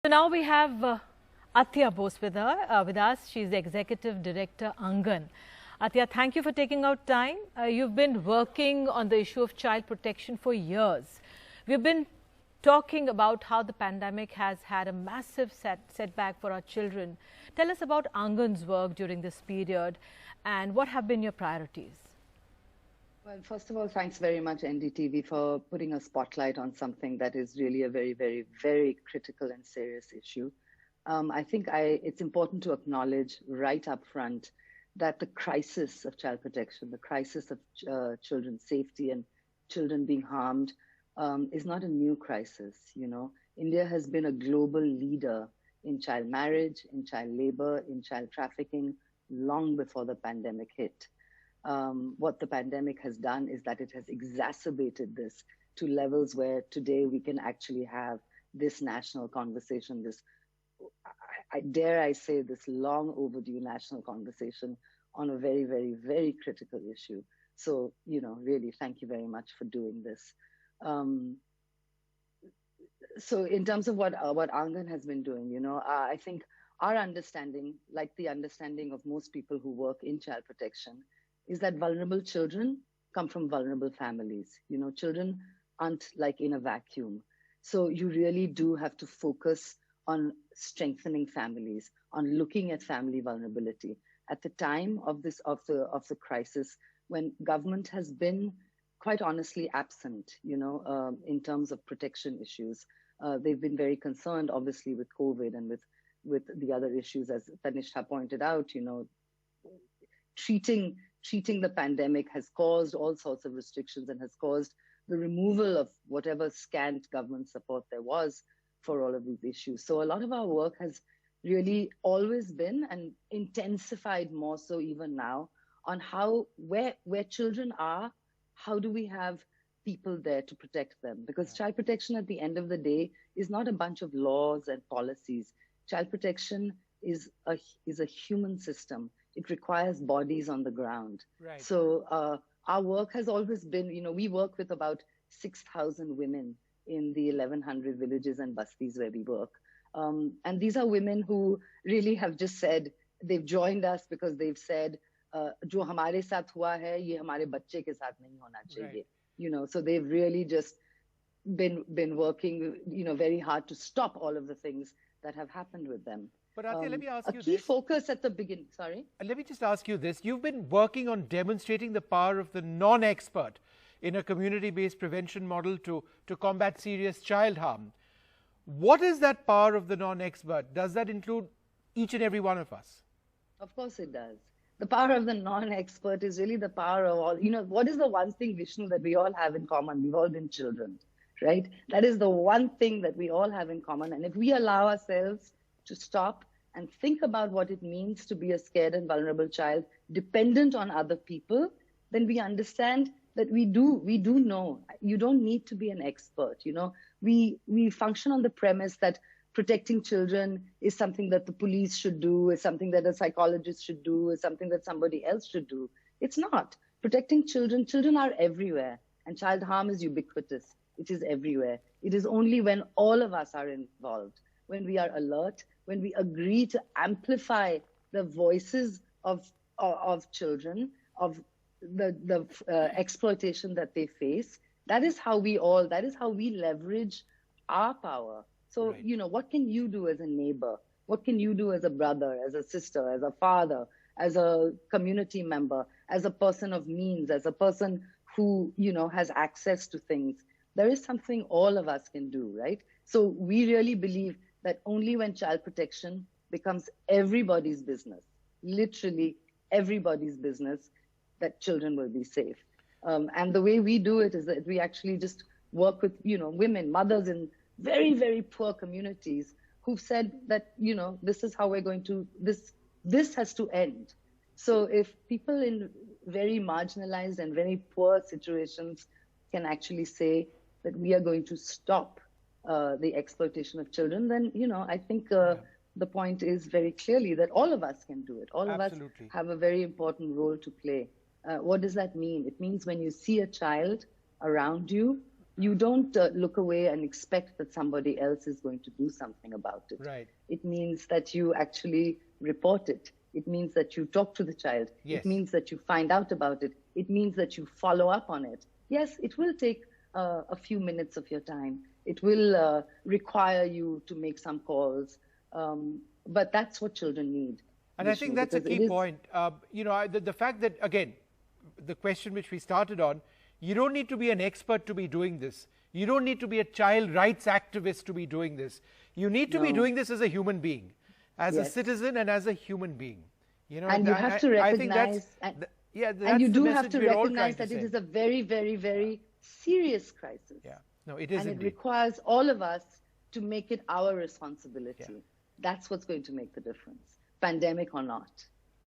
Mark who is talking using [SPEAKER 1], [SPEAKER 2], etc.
[SPEAKER 1] So now we have Atiya Bose with us. She's the Executive Director, Aangan. Atiya, thank you for taking out time. You've been working on the issue of child protection for years. We've been talking about how the pandemic has had a massive setback for our children. Tell us about Aangan's work during this period and what have been your priorities?
[SPEAKER 2] Well, first of all, thanks very much, NDTV, for putting a spotlight on something that is really a very, very, very critical and serious issue. I think it's important to acknowledge right up front that the crisis of child protection, the crisis of children's safety and children being harmed is not a new crisis. You know, India has been a global leader in child marriage, in child labor, in child trafficking long before the pandemic hit. What the pandemic has done is that it has exacerbated this to levels where today we can actually have this national conversation, this, dare I say, this long overdue national conversation on a very, very, very critical issue. So, you know, really, thank you very much for doing this. So in terms of what Aangan has been doing, you know, I think our understanding, like the understanding of most people who work in child protection, is that vulnerable children come from vulnerable families. You know, children aren't like in a vacuum. So you really do have to focus on strengthening families, on looking at family vulnerability. At the time of the crisis, when government has been quite honestly absent, you know, in terms of protection issues, they've been very concerned, obviously, with COVID and with the other issues, as Tanisha pointed out. You know, treating the pandemic has caused all sorts of restrictions and has caused the removal of whatever scant government support there was for all of these issues. So a lot of our work has really always been, and intensified more so even now, on how, where children are, how do we have people there to protect them? Because child protection at the end of the day is not a bunch of laws and policies. Child protection is a human system. It requires bodies on the ground. Right. So our work has always been, you know, we work with about 6,000 women in the 1,100 villages and bastis where we work. And these are women who really have just said, they've joined us because they've said, जो हमारे साथ हुआ है, ये हमारे बच्चे के साथ नहीं होना चाहिए. Right. You know, so they've really just been working, you know, very hard to stop all of the things that have happened with them.
[SPEAKER 3] But Atiya, let me ask you this.
[SPEAKER 2] A key focus at the beginning, sorry?
[SPEAKER 3] Let me just ask you this. You've been working on demonstrating the power of the non-expert in a community-based prevention model to combat serious child harm. What is that power of the non-expert? Does that include each and every one of us?
[SPEAKER 2] Of course it does. The power of the non-expert is really the power of all. You know, what is the one thing, Vishnu, that we all have in common? We've all been children, right? That is the one thing that we all have in common. And if we allow ourselves to stop and think about what it means to be a scared and vulnerable child, dependent on other people, then we understand that we do know. You don't need to be an expert. You know, we function on the premise that protecting children is something that the police should do, is something that a psychologist should do, is something that somebody else should do. It's not. Protecting children are everywhere, and child harm is ubiquitous. It is everywhere. It is only when all of us are involved, when we are alert, when we agree to amplify the voices of children, of the exploitation that they face. That is how we leverage our power. So, right. You know, what can you do as a neighbor? What can you do as a brother, as a sister, as a father, as a community member, as a person of means, as a person who, you know, has access to things? There is something all of us can do, right? So we really believe that only when child protection becomes everybody's business, literally everybody's business, that children will be safe. And the way we do it is that we actually just work with, you know, women, mothers in very, very poor communities who've said that, you know, this is how we're going to, this has to end. So if people in very marginalized and very poor situations can actually say that we are going to stop the exploitation of children, then, you know, I think the point is very clearly that all of us can do it. All of us have a very important role to play. What does that mean? It means when you see a child around you you don't look away and expect that somebody else is going to do something about it.
[SPEAKER 3] Right.
[SPEAKER 2] It means that you actually report it. It means that you talk to the child.
[SPEAKER 3] Yes.
[SPEAKER 2] It means that you find out about it. It means that you follow up on it. Yes, it will take a few minutes of your time. It will require you to make some calls. But that's what children need.
[SPEAKER 3] And I think that's a key point. The fact that, again, the question which we started on, you don't need to be an expert to be doing this. You don't need to be a child rights activist to be doing this. You need to be doing this as a human being, as a citizen and as a human being.
[SPEAKER 2] And you have to recognize, and you do have to recognize that it is a very, very, very serious crisis.
[SPEAKER 3] Yeah, no, it is.
[SPEAKER 2] And
[SPEAKER 3] indeed.
[SPEAKER 2] It requires all of us to make it our responsibility. Yeah. That's what's going to make the difference, pandemic or not.